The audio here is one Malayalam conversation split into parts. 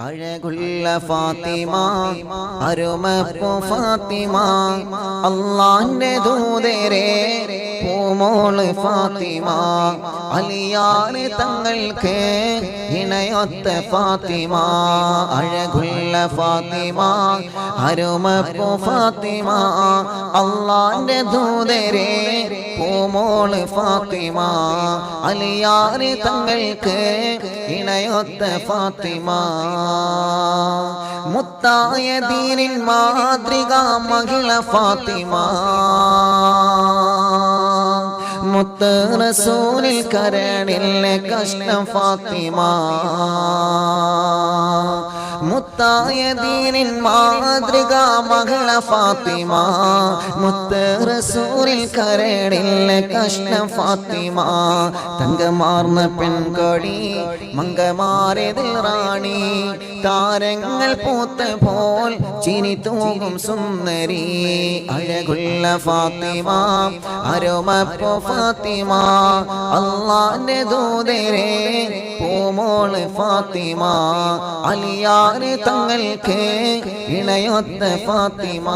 അഴകുള്ള ഫാത്തിമ അരുമപ്പു ഫാത്തിമ അല്ലാഹുവിന്റെ ദൂതരെ പൂമോള് ഫാത്തിമ അലിയാർ തങ്ങൾക്ക് ഇണയൊത്ത ഫാത്തിമ അഴകുള്ള ഫാത്തിമ അരുമപ്പു ഫാത്തിമ അല്ലാഹുവിന്റെ ദൂതരെ പൂമോള് ഫാത്തിമ അലിയാർ തങ്ങൾക്ക് ഇണയൊത്ത ഫാത്തിമ മുത്തായ ദീനിൻ മാതൃക മഹിള ഫാത്തിമ മുത്ത് റസൂലിൽ കരണിലെ കഷ്ണം ഫാത്തിമ മുത്തായ ദീനിൻ മാതൃക മഹിള ഫാത്തിമ മുത്ത് റസൂലിൽ കരണിലെ കഷ്ണം ഫാത്തിമ തങ്കമാർന്ന പെൺകൊടി മങ്കമാരതിൽ റാണി താരങ്ങൾ പൂത്ത പോൽ ചിരി തൂങ്ങും സുന്ദരി അഴകുള്ള ഫാത്തിമ അരുമപ്പു ഫാത്തിമ അല്ലാഹുവിന്റെ ദൂതരെ പൂമോള് ഫാത്തിമ അലിയാർ തങ്ങൾക്ക് ഇണയൊത്ത ഫാത്തിമ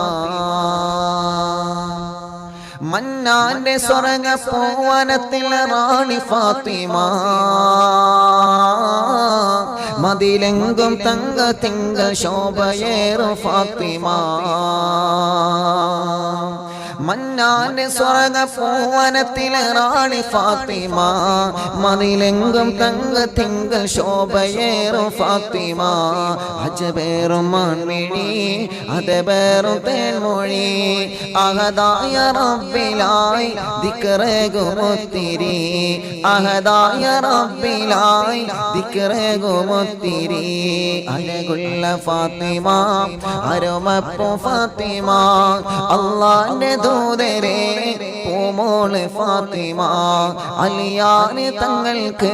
മന്നാന്റെ സ്വർഗ പൂവനത്തിലെ റാണി ഫാത്തിമ മതിലെങ്കും തങ്ക തിങ്കൾ ശോഭയേറും ഫാത്തിമ മന്നാന്റെ സ്വർഗ പൂവനത്തിലെ റാണി ഫാത്തിമ മതിലെങ്കും തങ്ക തിങ്കൾ ശോഭയേറും ഫാത്തിമ അജബേറും മാൻമിഴി അതബേറും തേൻമൊഴി അഹദായ റബ്ബിലായി ദിക്റേകുമൊത്തിരി അഹദായ റബ്ബിലായി ദിക്റേകുമൊത്തിരി അഴകുള്ള ഫാത്തിമ അരുമപ്പു ഫാത്തിമ അല്ലാഹുവിന്റെ ദൂതരെ പൂമോള് ഫാത്തിമ അലിയാർ തങ്ങൾക്ക്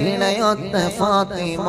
ഇണയൊത്ത ഫാത്തിമ